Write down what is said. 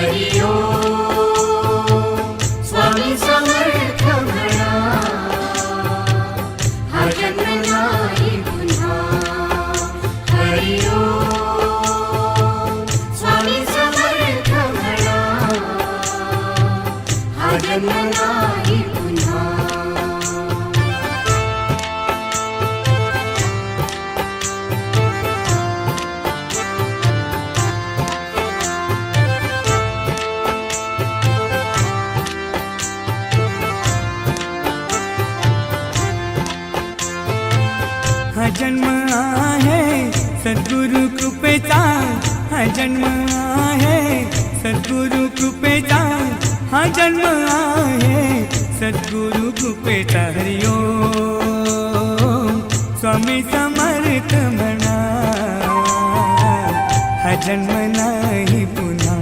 हरि ओम स्वामी समर्थ म्हणा हा जन्म नाही पुन्हा हरि ओम स्वामी समर्थ म्हणा हा जन्म नाही पुन्हा हा जन्म आहे सद्गुरु कृपेचा हा जन्म आहे सद्गुरु कृपेचा हा जन्म आहे सद्गुरु कृपेचा हरि ओम स्वामी समर्थ म्हणा हा जन्म नाही